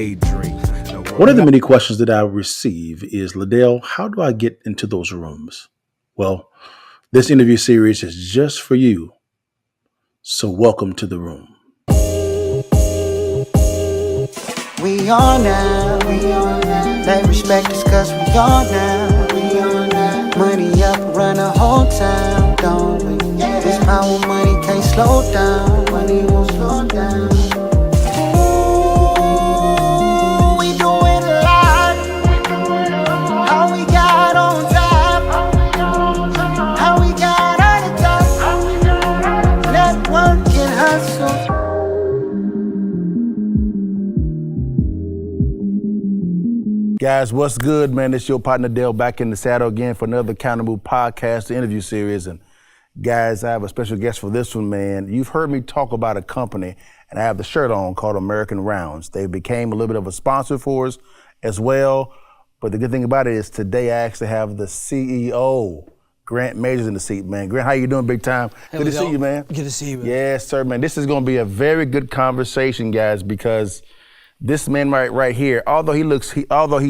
daydream. One of the many questions that I receive is, LaDale, how do I get into those rooms? Well, this interview series is just for you. So welcome to the room. We on now. They respect us cause we on now. Money up, run the whole town, don't we? This power money can't slow down. Money won't slow down. Ooh, we doing a lot. How we got on top. How we got on the top. Network and hustle. Guys, what's good, man? It's your partner Dale back in the saddle again for another Countermove podcast, the interview series. And guys, I have a special guest for this one, man. You've heard me talk about a company, and I have the shirt on, called American Rounds. They became a little bit of a sponsor for us as well. But the good thing about it is today I actually have the CEO, Grant Majors, in the seat, man. Grant, how you doing, big time? Hey, good to see you, man. Good to see you, man. Yes, sir, man. This is going to be a very good conversation, guys, because this man right here, although he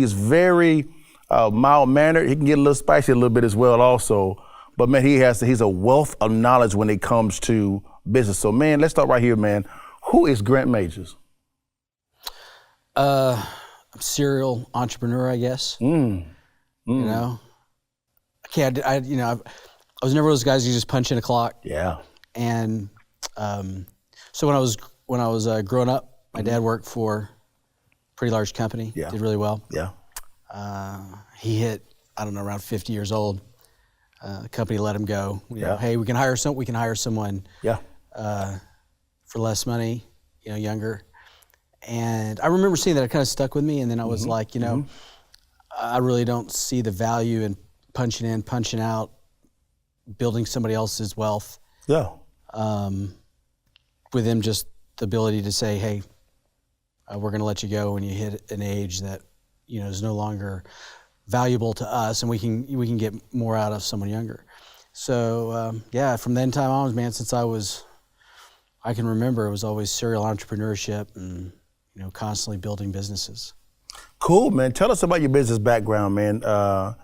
is very mild-mannered, he can get a little spicy a little bit as well also. But man, he's a wealth of knowledge when it comes to business. So man, let's start right here, man. Who is Grant Majors? I'm a serial entrepreneur, I guess. You know, I was never one of those guys who just punch in a clock. Yeah. And so when I was growing up, my dad worked for a pretty large company. Yeah. Did really well. Yeah. He hit, I don't know, around 50 years old. The company let him go. You know, hey, we can hire someone. Yeah. For less money, younger. And I remember seeing that. It kind of stuck with me. And then I was like, I really don't see the value in punching in, punching out, building somebody else's wealth. Yeah. With them just the ability to say, hey, we're going to let you go when you hit an age that is no longer valuable to us, and we can get more out of someone younger. So from then time on, man, since I can remember, it was always serial entrepreneurship and constantly building businesses. Cool, man. Tell us about your business background, man.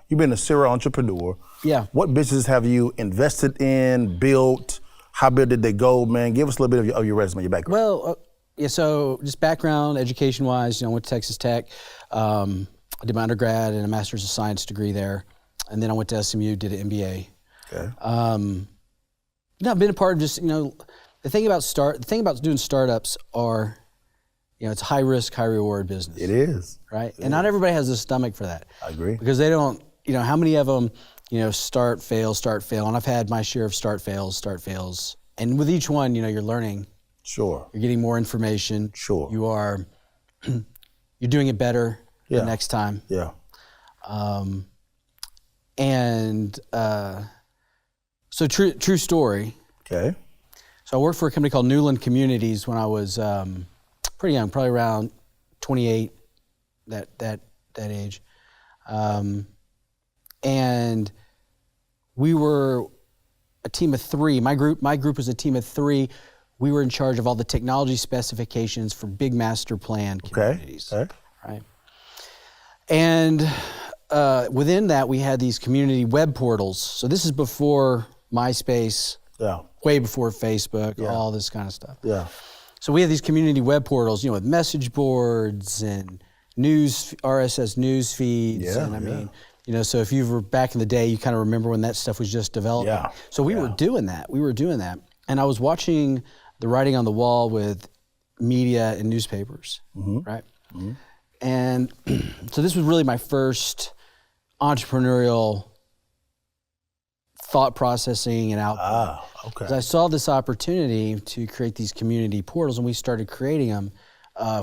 You've been a serial entrepreneur. Yeah. What business have you invested in, built? How big did they go, man? Give us a little bit of your resume, your background. Well, so just background, education-wise, I went to Texas Tech. I did my undergrad and a master's of science degree there. And then I went to SMU, did an MBA. Okay. I've been a part of just, the thing about doing startups are, it's high risk, high reward business. It is. Right? And not everybody has the stomach for that. I agree. Because they don't, how many of them, start, fail. And I've had my share of start, fails. And with each one, you're learning. Sure. You're getting more information. Sure. You're doing it better the next time. Yeah. So true story. Okay. So I worked for a company called Newland Communities when I was pretty young, probably around 28, that age. And we were a team of 3. My group was a team of 3. We were in charge of all the technology specifications for big master plan communities. Okay. Right. And within that, we had these community web portals. So this is before MySpace, way before Facebook, all this kind of stuff. Yeah. So we had these community web portals, with message boards and RSS news feeds. Yeah, and I mean, so if you were back in the day, you kind of remember when that stuff was just developing. Yeah. So we were doing that. And I was watching the writing on the wall with media and newspapers, right? Mm-hmm. And so this was really my first entrepreneurial thought processing and output. Ah, okay. Because I saw this opportunity to create these community portals, and we started creating them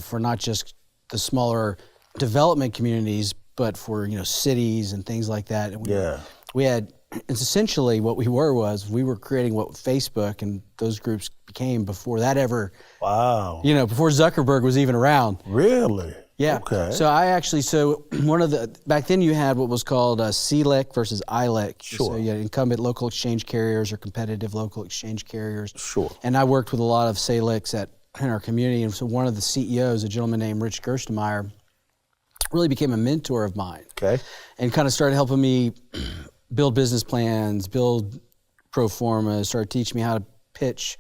for not just the smaller development communities, but for cities and things like that. And we had. It's essentially what we were creating what Facebook and those groups became before that ever. Wow. Before Zuckerberg was even around. Really? Yeah. Okay. So back then you had what was called CLEC versus ILEC. Sure. So you had incumbent local exchange carriers or competitive local exchange carriers. Sure. And I worked with a lot of CLECs community. And so one of the CEOs, a gentleman named Rich Gerstenmaier, really became a mentor of mine. Okay. And kind of started helping me build business plans, build pro forma, started teaching me how to pitch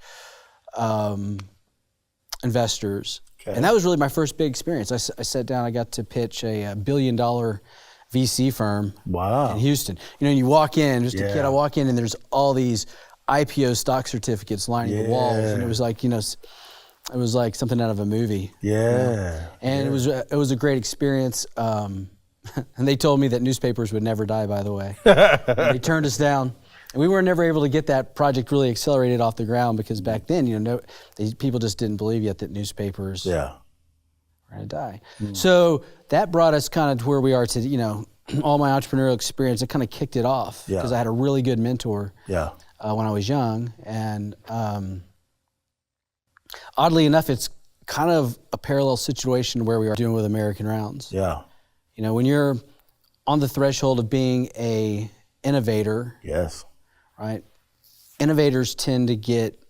investors. Okay. And that was really my first big experience. I sat down, I got to pitch a $1 billion VC firm in Houston. You know, you walk in, just a kid, I walk in and there's all these IPO stock certificates lining the walls. And it was like, you know, it was like something out of a movie. Yeah. And it was a great experience. And they told me that newspapers would never die, by the way. And they turned us down. And we were never able to get that project really accelerated off the ground because back then, you know, people just didn't believe yet that newspapers were going to die. So that brought us kind of to where we are today. You know, all my entrepreneurial experience, it kind of kicked it off because I had a really good mentor when I was young. And oddly enough, it's kind of a parallel situation where we are doing with American Rounds. Yeah. You know, when you're on the threshold of being a innovator, right? Innovators tend to get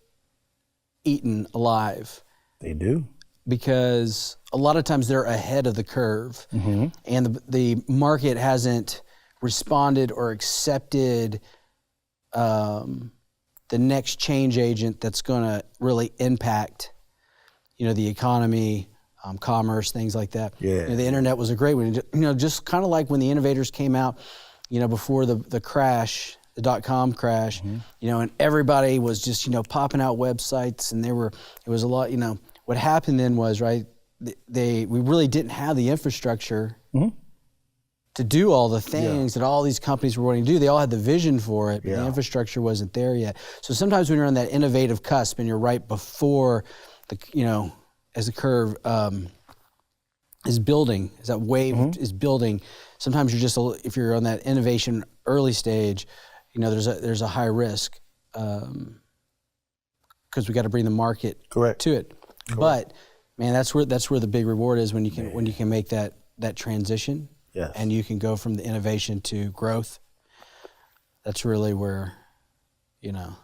eaten alive. They do. Because a lot of times they're ahead of the curve, and the market hasn't responded or accepted the next change agent that's going to really impact, you know, the economy, commerce, things like that. Yeah. You know, the internet was a great one. You know, just kind of like when the innovators came out, you know, before the crash, the .com crash, you know, and everybody was just, you know, popping out websites, and it was a lot, you know. What happened then was, right, we really didn't have the infrastructure to do all the things that all these companies were wanting to do. They all had the vision for it, but the infrastructure wasn't there yet. So sometimes when you're on that innovative cusp and you're right before you know, as the curve is building, as that wave is building, sometimes you're just, if you're on that innovation early stage, you know, there's a high risk because we got to bring the market to it. But man, that's where the big reward is when you can make that transition, and you can go from the innovation to growth. That's really where, you know,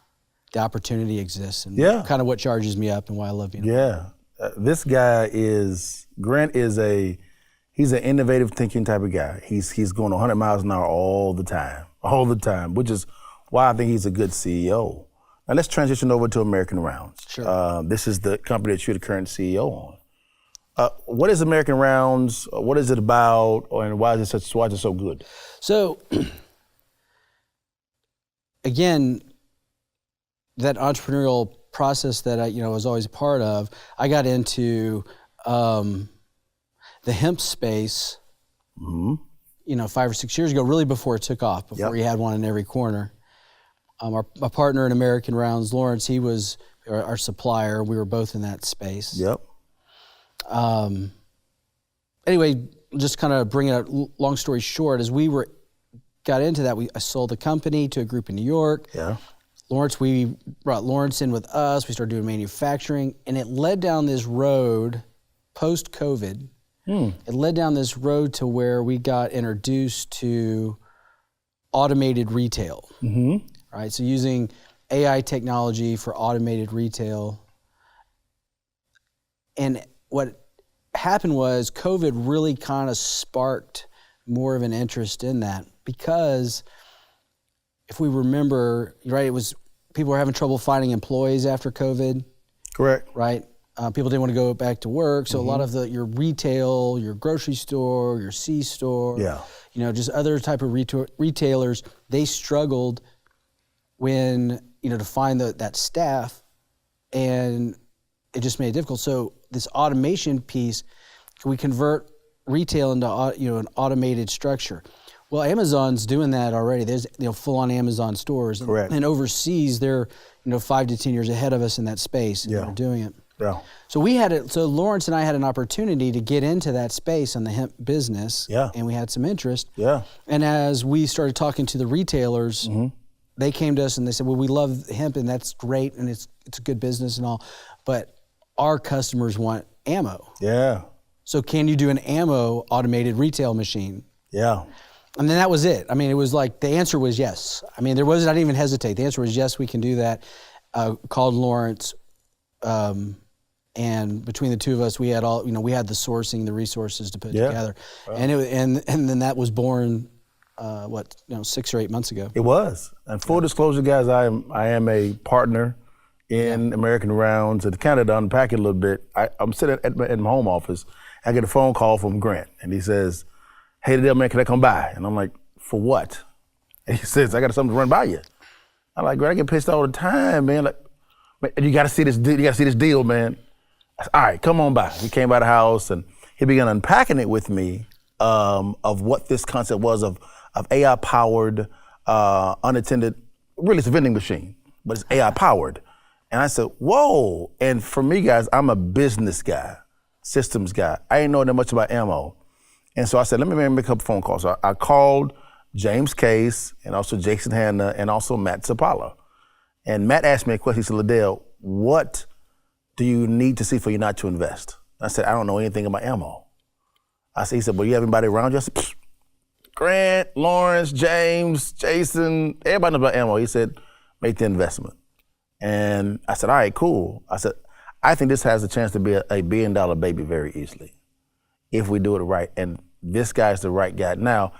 the opportunity exists, and kind of what charges me up and why I love being. This guy Grant is he's an innovative thinking type of guy. He's going 100 miles an hour all the time, which is why I think he's a good CEO. Now let's transition over to American Rounds. Sure. This is the company that you're the current CEO on. What is American Rounds? What is it about? And why is it so good? So, again, that entrepreneurial process that I was always a part of, I got into the hemp space, you know, 5 or 6 years ago, really before it took off, before we had one in every corner. Our partner in American Rounds, Lawrence, he was our supplier. We were both in that space. Anyway, just kind of bring it a long story short, as got into that, I sold the company to a group in New York. Lawrence, we brought Lawrence in with us. We started doing manufacturing, and it led down this road post-COVID. It led down this road to where we got introduced to automated retail. Right, so using AI technology for automated retail. And what happened was COVID really kind of sparked more of an interest in that, because if we remember, right, people were having trouble finding employees after COVID. Right? People didn't want to go back to work, so a lot of your retail, your grocery store, your C-store, you know, just other type of retailers, they struggled when, you know, to find that staff, and it just made it difficult. So this automation piece, can we convert retail into, you know, an automated structure? Well, Amazon's doing that already. There's, you know, full-on Amazon stores, and overseas they're, you know, 5 to 10 years ahead of us in that space, and they're doing it. So so Lawrence and I had an opportunity to get into that space on the hemp business, and we had some interest. And as we started talking to the retailers, they came to us and they said, well, we love hemp and that's great and it's a good business and all, but our customers want ammo. So can you do an ammo automated retail machine? And then that was it. I mean, it was like, the answer was yes. I mean, I didn't even hesitate. The answer was yes, we can do that. Called Lawrence, And between the two of us, we had we had the sourcing, the resources to put together. Wow. And then that was born, 6 or 8 months ago. It was. And full disclosure, guys, I am a partner in American Rounds. And to kind of unpack it a little bit, I'm sitting at my home office. I get a phone call from Grant, and he says, "Hey, LaDale, man, can I come by?" And I'm like, "For what?" And he says, "I got something to run by you." I'm like, "Grant, I get pissed all the time, man. Like, man, you got to see this. You got to see this deal, man." I said, "All right, come on by." He came by the house, and he began unpacking it with me of what this concept was of AI-powered, unattended. Really, it's a vending machine, but it's AI-powered. And I said, "Whoa!" And for me, guys, I'm a business guy, systems guy. I ain't know that much about ammo, and so I said, "Let me make a couple phone calls." So I called James Case and also Jason Hanna and also Matt Zapala. And Matt asked me a question. He said, "LaDale, what do you need to see for you not to invest?" I said, "I don't know anything about ammo." He said, "Well, you have anybody around you?" I said, "Pfft, Grant, Lawrence, James, Jason, everybody knows about ammo." He said, "Make the investment." And I said, "All right, cool." I said, "I think this has a chance to be a $1 billion baby very easily if we do it right." And this guy's the right guy. Now,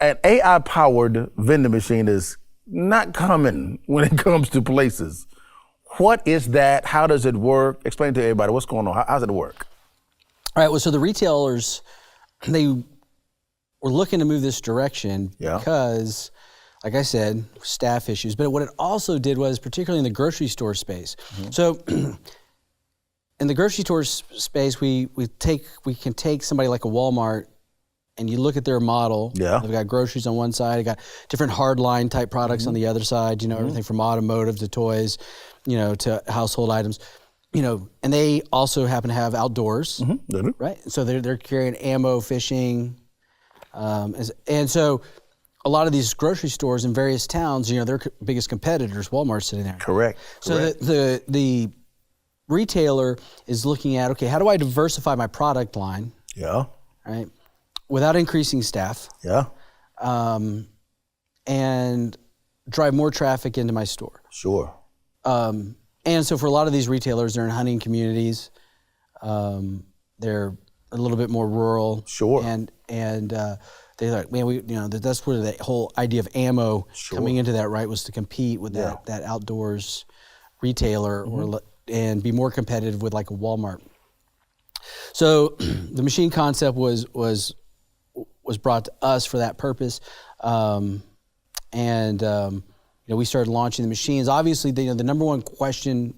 an AI-powered vending machine is not common when it comes to places. What is that? How does it work? Explain to everybody what's going on. How does it work? All right, well, so the retailers, they were looking to move this direction because, like I said, staff issues. But what it also did was, particularly in the grocery store space. So in the grocery store space, we can take somebody like a Walmart, and you look at their model. Yeah. They've got groceries on one side, they got different hardline type products on the other side, everything from automotive to toys, to household items, and they also happen to have outdoors, right? So they're carrying ammo, fishing, and so a lot of these grocery stores in various towns, their biggest competitors, Walmart's sitting there. Correct. So the retailer is looking at, okay, how do I diversify my product line? Yeah. Right. Without increasing staff. Yeah. And drive more traffic into my store. Sure. And so for a lot of these retailers, they're in hunting communities. They're a little bit more rural. Sure. And they're like, man, that's where the whole idea of ammo coming into that, right, was to compete with that outdoors retailer and be more competitive with like a Walmart. So the machine concept was brought to us for that purpose, we started launching the machines. Obviously, the number one question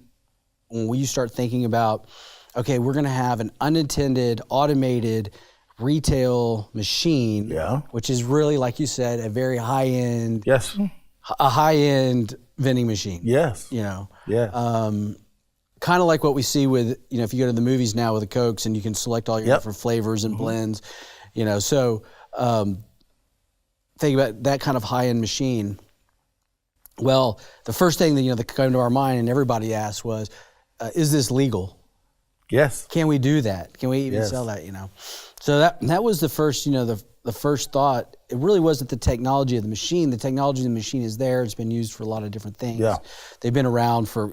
when you start thinking about, okay, we're going to have an unattended, automated retail machine, which is really, like you said, a very high-end, a high-end vending machine. Yes. Kind of like what we see with, if you go to the movies now with the Cokes and you can select all your different flavors and blends, so think about that kind of high-end machine. Well, the first thing that came to our mind and everybody asked was, is this legal? Yes. Can we do that? Can we even sell that, So that was the first, the first thought. It really wasn't the technology of the machine. The technology of the machine is there. It's been used for a lot of different things. Yeah. They've been around for,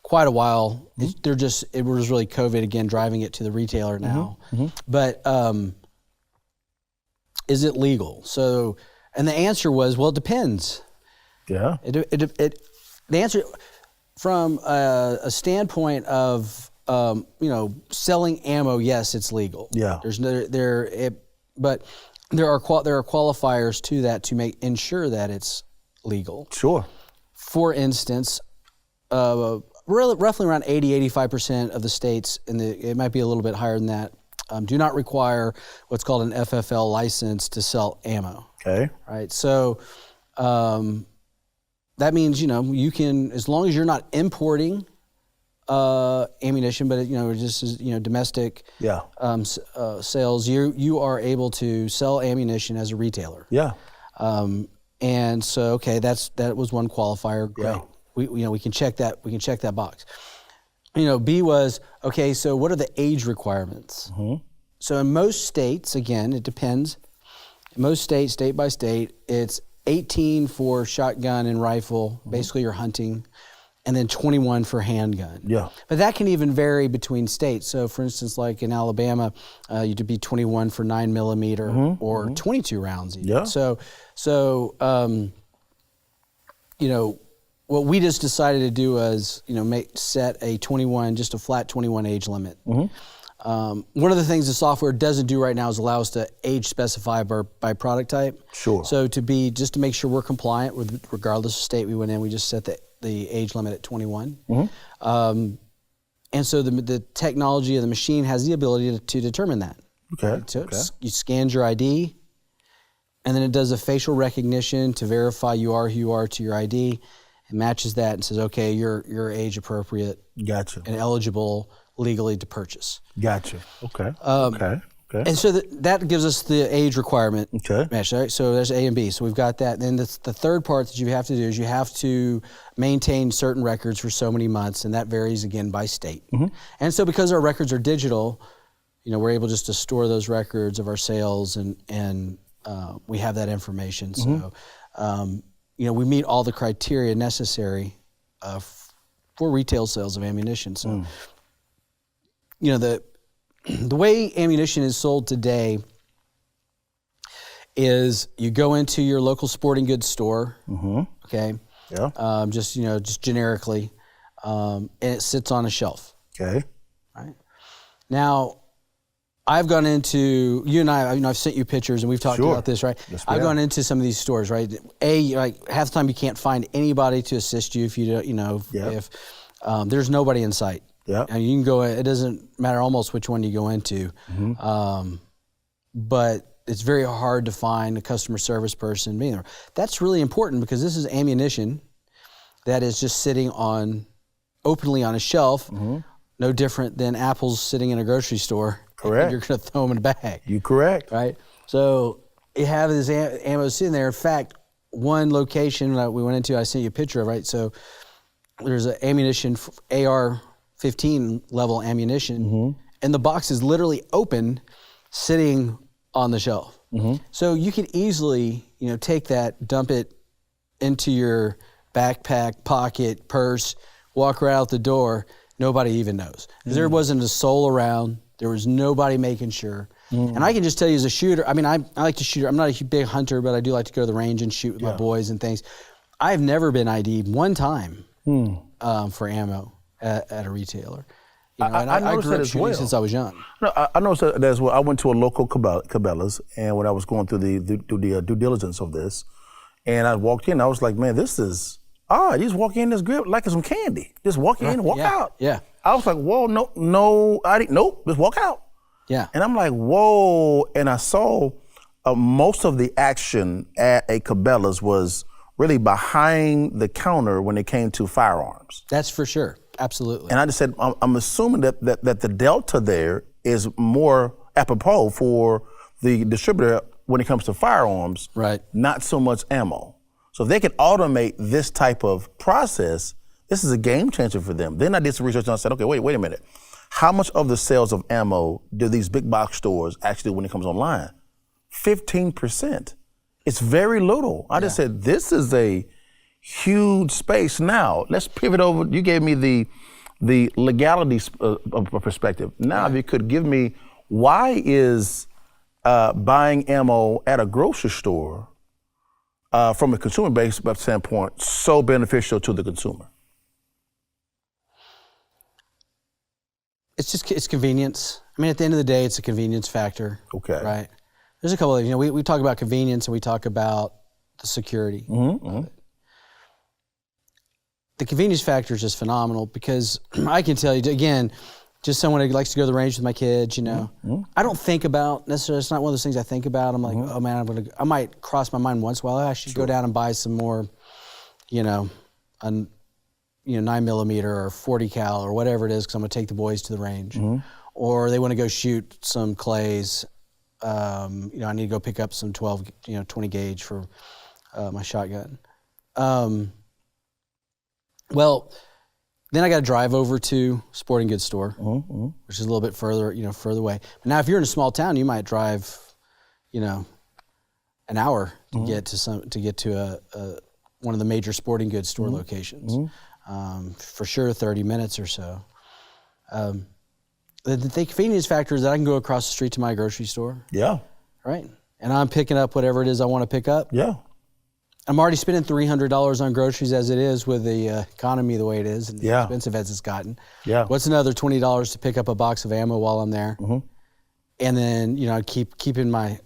quite a while. It was really COVID again driving it to the retailer now. But is it legal? So, and the answer was, well, it depends. Yeah. The answer from a standpoint of selling ammo, yes, it's legal. Yeah. But there are qualifiers to that to ensure that it's legal. Sure. For instance, roughly around 80-85% of the states, it might be a little bit higher than that, do not require what's called an FFL license to sell ammo. Okay. Right. So that means you can, as long as you're not importing ammunition, but just as domestic sales, you are able to sell ammunition as a retailer. Yeah. And so that was one qualifier. Great. Yeah. We can check that. We can check that box. B was so what are the age requirements? So in most states, again, it depends. In most states, state by state, it's 18 for shotgun and rifle. Basically, you're hunting. and then 21 for handgun. Yeah. But that can even vary between states. So for instance, like in Alabama, you'd be 21 for 9mm or 22 rounds even. Yeah. So you know, what we just decided to do was, you know, set a 21, just a flat 21 age limit. One of the things the software doesn't do right now is allow us to age specify by product type. Sure. So just to make sure we're compliant with regardless of state we went in, we just set the age limit at 21. And so the technology of the machine has the ability to determine that. Okay. So you scan your ID, and then it does a facial recognition to verify you are who you are to your ID. It matches that and says, okay, you're age appropriate. Gotcha. And eligible legally to purchase. Gotcha. Okay. Okay. And so that gives us the age requirement match, right? So there's A and B. So we've got that. Then the third part that you have to do is you have to maintain certain records for so many months, and that varies again by state. And so because our records are digital, you know, we're able just to store those records of our sales, and we have that information. So, you know, we meet all the criteria necessary for retail sales of ammunition. So, you know, the way ammunition is sold today is you go into your local sporting goods store, okay? Yeah. Just generically, and it sits on a shelf. Okay. Right. Now, I've gone into, you and I, you know, I've sent you pictures and we've talked about this, right? Yes, I've gone into some of these stores, right? Like half the time you can't find anybody to assist you if you don't, you know, if there's nobody in sight. Yeah. And you can go, it doesn't matter almost which one you go into. But it's very hard to find a customer service person being there. That's really important because this is ammunition that is just sitting openly on a shelf, no different than apples sitting in a grocery store. Correct. You're going to throw them in a bag. You correct. Right? So you have this ammo sitting there. In fact, one location that we went into, I sent you a picture of, right? So there's an ammunition, AR-15 level ammunition, and the box is literally open, sitting on the shelf. So you could easily, you know, take that, dump it into your backpack, pocket, purse, walk right out the door. Nobody even knows. Because there wasn't a soul around. There was nobody making sure. And I can just tell you as a shooter, I mean, I like to shoot. I'm not a big hunter, but I do like to go to the range and shoot with my boys and things. I've never been ID'd one time for ammo at a retailer. You know, and I grew up shooting since I was young. No, I noticed that as well. I went to a local Cabela's, and when I was going through the due diligence of this, and I walked in, I was like, man, this is odd. You just walk in this grip like it's some candy. Just walk in, walk out. Yeah. I was like, whoa, no, nope, just walk out. Yeah. And I'm like, whoa. And I saw most of the action at a Cabela's was really behind the counter when it came to firearms. That's for sure. Absolutely. And I just said, I'm assuming that the delta there is more apropos for the distributor when it comes to firearms, right? Not so much ammo. So if they could automate this type of process, this is a game changer for them. Then I did some research and I said, okay, wait a minute. How much of the sales of ammo do these big box stores actually do when it comes online? 15%. It's very little. I just said, this is a huge space. Now, let's pivot over. You gave me the legality perspective. Now, if you could give me, why is buying ammo at a grocery store from a consumer-based standpoint so beneficial to the consumer? It's convenience. I mean, at the end of the day, it's a convenience factor. Okay. Right. There's a couple of, we talk about convenience and we talk about the security. The convenience factor is just phenomenal because I can tell you, again, just someone who likes to go to the range with my kids, I don't think about necessarily, it's not one of those things I think about. I'm like, oh man, I might cross my mind once in a while, I should go down and buy some more, 9mm or 40 cal or whatever it is because I'm going to take the boys to the range. Or they want to go shoot some clays. I need to go pick up some 20 gauge for my shotgun. Well, then I got to drive over to sporting goods store, which is a little bit further, further away. But now, if you're in a small town, you might drive, an hour to get to one of the major sporting goods store locations. for sure 30 minutes or so. The convenience factor is that I can go across the street to my grocery store. Yeah. Right? And I'm picking up whatever it is I want to pick up. Yeah. I'm already spending $300 on groceries as it is with the economy the way it is and Yeah. expensive as it's gotten. Yeah. What's another $20 to pick up a box of ammo while I'm there? Mm-hmm. And then, I keeping my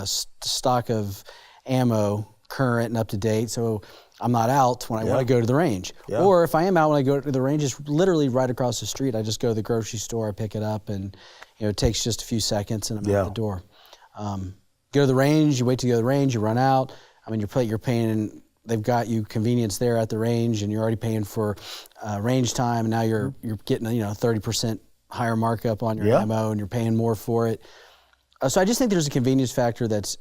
stock of ammo current and up to date, so I'm not out when I want to go to the range. Yeah. Or if I am out when I go to the range, it's literally right across the street. I just go to the grocery store, I pick it up, and it takes just a few seconds, and I'm out the door. Go to the range, you wait to go to the range, you run out. I mean, you're paying. They've got you convenience there at the range, and you're already paying for range time. And now you're getting 30% higher markup on your ammo, and you're paying more for it. So I just think there's a convenience factor that's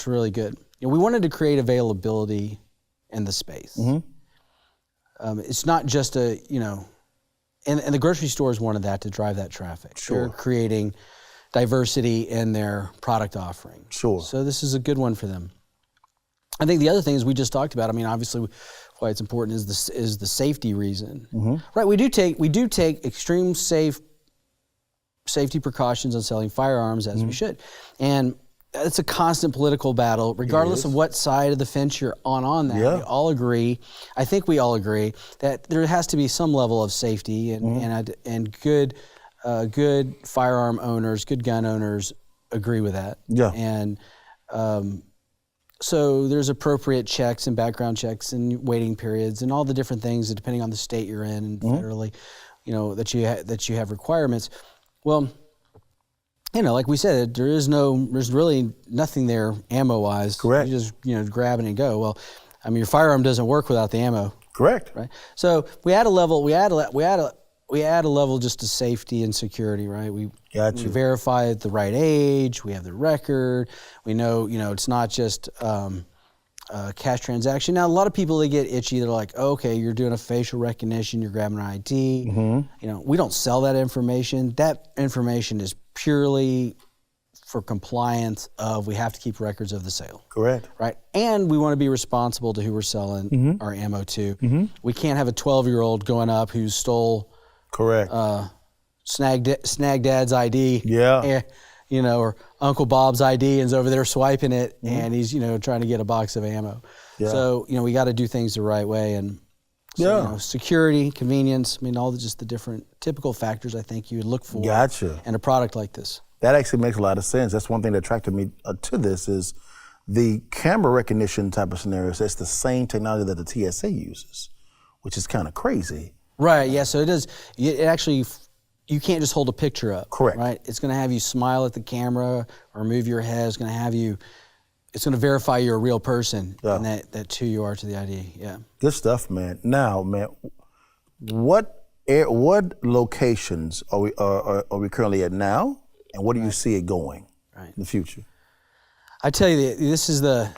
really good. We wanted to create availability in the space. It's not just and the grocery stores wanted that to drive that traffic. Sure. They're creating diversity in their product offering. Sure. So this is a good one for them. I think the other thing is we just talked about. I mean, obviously, why it's important is the safety reason. Right? We do take extreme safety precautions on selling firearms as we should, and it's a constant political battle, regardless of what side of the fence you're on that. Yeah. We all agree. I think we all agree that there has to be some level of safety and good firearm owners, good gun owners agree with that. Yeah. And so there's appropriate checks and background checks and waiting periods and all the different things that, depending on the state you're in and federally, that you have requirements. Well, like we said, there's really nothing there ammo-wise. Correct. You just grab it and go. Well, I mean, your firearm doesn't work without the ammo. Correct. Right. So we add a level. We add a level just to safety and security. Right. We verify at the right age. We have the record. We know it's not just cash transaction. Now, a lot of people, they get itchy. They're like, okay, you're doing a facial recognition. You're grabbing an ID. We don't sell that information. That information is purely for compliance of, we have to keep records of the sale. Correct. Right. And we want to be responsible to who we're selling our ammo to. We can't have a 12-year-old going up who stole Correct. snag dad's ID. Yeah. Or Uncle Bob's ID and is over there swiping it, and he's trying to get a box of ammo. Yeah. So we got to do things the right way, and so, security, convenience. I mean, all the different typical factors I think you would look for. Gotcha. In a product like this. That actually makes a lot of sense. That's one thing that attracted me to this is the camera recognition type of scenarios. That's the same technology that the TSA uses, which is kind of crazy. Right. Yeah. So it is. It actually. You can't just hold a picture up. Correct. Right? It's going to have you smile at the camera or move your head. It's going to verify you're a real person and that's who you are to the ID. Yeah. Good stuff, man. Now, man, what locations are we currently at now, and what do you see it going in the future? I tell you, this is the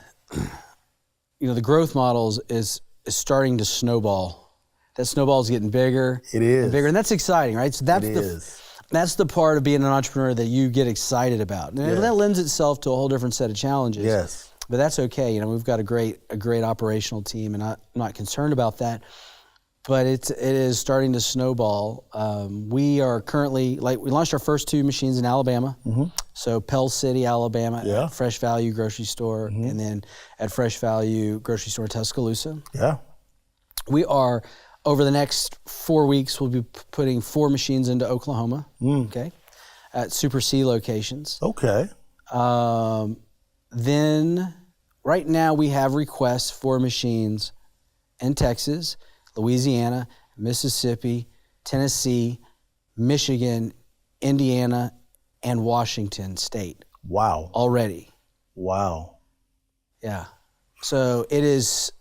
growth models is starting to snowball. That snowball's getting bigger. It is. And bigger, and that's exciting, right? So that's the part of being an entrepreneur that you get excited about. And that lends itself to a whole different set of challenges. Yes. But that's okay. We've got a great operational team, and I'm not concerned about that. But it is starting to snowball. We are currently, we launched our first 2 machines in Alabama. So Pell City, Alabama, at Fresh Value Grocery Store, and then at Fresh Value Grocery Store Tuscaloosa. Yeah. We are, over the next 4 weeks, we'll be putting 4 machines into Oklahoma, okay, at Super C locations. Okay. Then, right now, we have requests for machines in Texas, Louisiana, Mississippi, Tennessee, Michigan, Indiana, and Washington State. Wow. Already. Wow. Yeah. So it's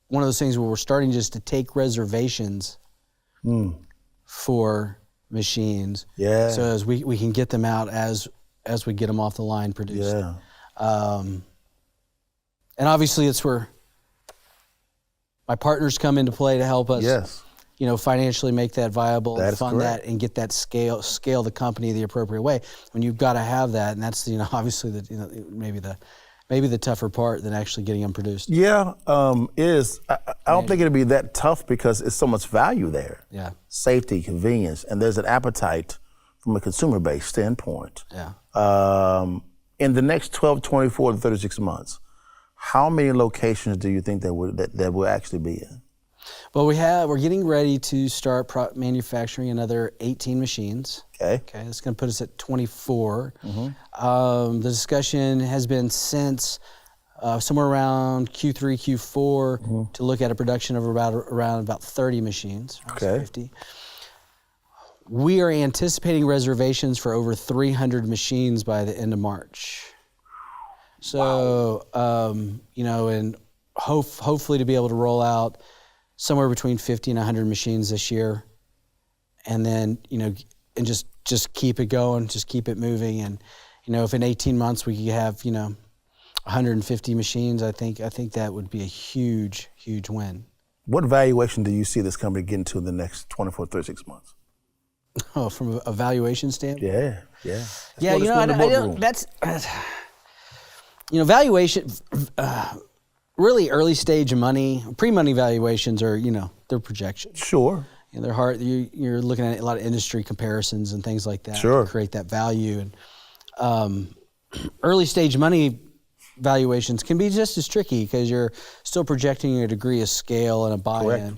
one of those things where we're starting just to take reservations for machines. Yeah. So as we can get them out as we get them off the line produced. Yeah. And obviously it's where my partners come into play to help us. Yes. Financially make that viable, That is fund correct. that, and get that scale the company the appropriate way. When you've got to have that, and that's obviously maybe the tougher part than actually getting them produced. Yeah, I don't think it'd be that tough because it's so much value there. Yeah. Safety, convenience, and there's an appetite from a consumer-based standpoint. Yeah. In the next 12, 24 to 36 months, how many locations do you think that will actually be in? Well, we're getting ready to start manufacturing another 18 machines. Okay. That's going to put us at 24. The discussion has been since somewhere around Q3, Q4 to look at a production of around about 30 machines. Okay. 50. We are anticipating reservations for over 300 machines by the end of March. So, and hopefully to be able to roll out somewhere between 50 and 100 machines this year. And then, and just keep it going, just keep it moving. And, if in 18 months we could have, 150 machines, I think that would be a huge, huge win. What valuation do you see this company getting to in the next 24, 36 months? Oh, from a valuation standpoint? Yeah. That's valuation, really early stage money, pre-money valuations are, they're projections. Sure. They're hard. You're looking at a lot of industry comparisons and things like that to create that value. And early stage money valuations can be just as tricky because you're still projecting a degree of scale and a buy-in.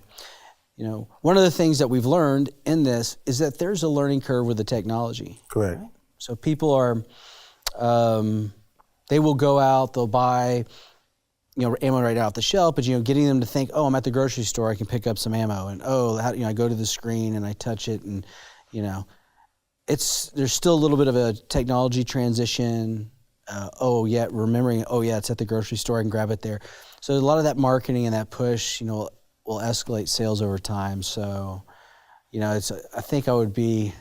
Correct. One of the things that we've learned in this is that there's a learning curve with the technology. Correct. Right? So people are, they will go out, they'll buy, ammo right out off the shelf, but getting them to think, oh, I'm at the grocery store, I can pick up some ammo, and I go to the screen and I touch it, and there's still a little bit of a technology transition. Remembering, it's at the grocery store, I can grab it there. So a lot of that marketing and that push, will escalate sales over time. So, I think I'd be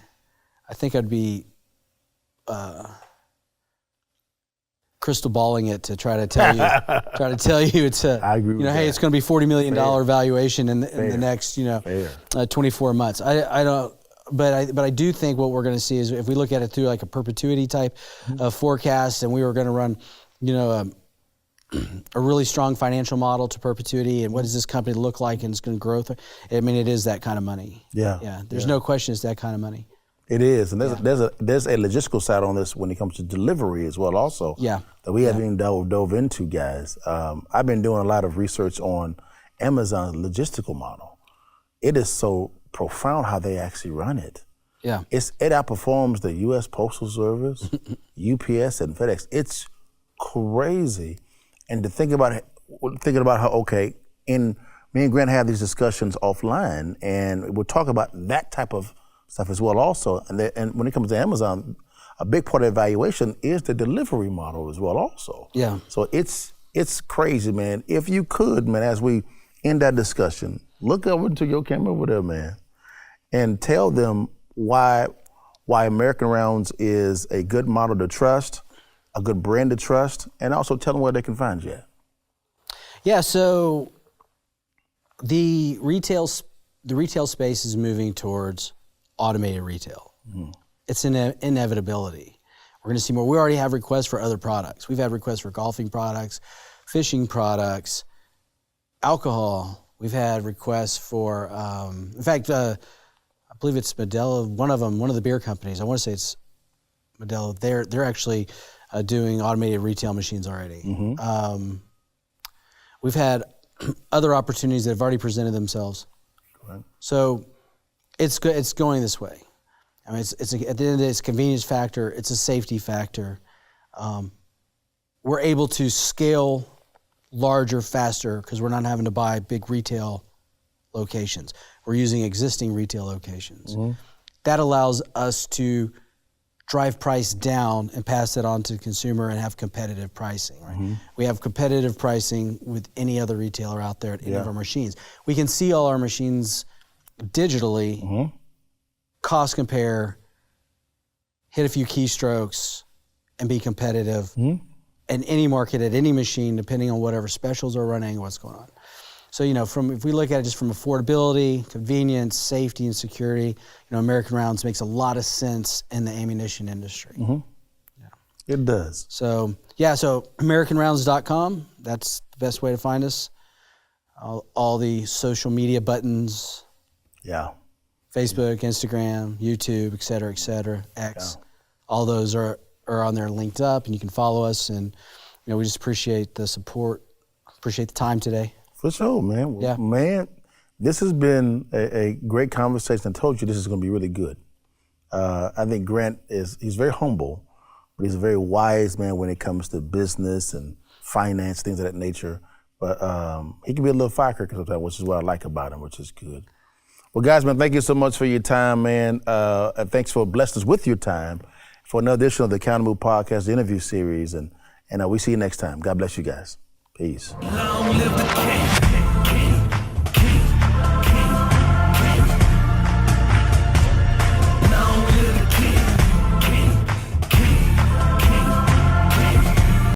crystal balling it to try to tell you it's a, I agree with that. Hey, it's going to be $40 million valuation in the next, 24 months. I don't, but I do think what we're going to see is if we look at it through like a perpetuity type of forecast, and we were going to run, a really strong financial model to perpetuity, and what does this company look like, and it's going to grow. I mean, it is that kind of money. Yeah. There's no question it's that kind of money. It is, and there's a logistical side on this when it comes to delivery as well. Also, that we haven't even dove into, guys. I've been doing a lot of research on Amazon's logistical model. It is so profound how they actually run it. Yeah, it outperforms the U.S. Postal Service, UPS, and FedEx. It's crazy. And to thinking about how, me and Grant have these discussions offline, and we'll talk about that type of stuff as well also. And when it comes to Amazon, a big part of the evaluation is the delivery model as well also. Yeah. So it's crazy, man. If you could, man, as we end that discussion, look over into your camera over there, man, and tell them why American Rounds is a good model to trust, a good brand to trust, and also tell them where they can find you at. Yeah, so the retail space is moving towards automated retail. Mm-hmm. It's an inevitability. We're going to see more. We already have requests for other products. We've had requests for golfing products, fishing products, alcohol. We've had requests for, in fact, I believe it's Modelo, one of the beer companies. I want to say it's Modelo. They're actually doing automated retail machines already. Mm-hmm. We've had other opportunities that have already presented themselves. Correct. So it's going this way. I mean, at the end of the day, it's a convenience factor. It's a safety factor. We're able to scale larger, faster, because we're not having to buy big retail locations. We're using existing retail locations. Mm-hmm. That allows us to drive price down and pass it on to the consumer and have competitive pricing. Right? Mm-hmm. We have competitive pricing with any other retailer out there at any of our machines. We can see all our machines digitally, mm-hmm. cost compare, hit a few keystrokes, and be competitive mm-hmm. in any market at any machine, depending on whatever specials are running, what's going on. So, if we look at it just from affordability, convenience, safety, and security, American Rounds makes a lot of sense in the ammunition industry. Mm-hmm. Yeah. It does. So, so AmericanRounds.com, that's the best way to find us. all the social media buttons. Yeah. Facebook, Instagram, YouTube, et cetera, X. Yeah. All those are on there linked up, and you can follow us. And we just appreciate the support, appreciate the time today. For sure, man. Yeah. Man, this has been a great conversation. I told you this is going to be really good. I think Grant he's very humble, but he's a very wise man when it comes to business and finance, things of that nature. But he can be a little firecracker sometimes, which is what I like about him, which is good. Well, guys, man, thank you so much for your time, man. And thanks for blessing us with your time for another edition of the Countermove Podcast, the interview series. And we see you next time. God bless you guys. Peace. Long live the king.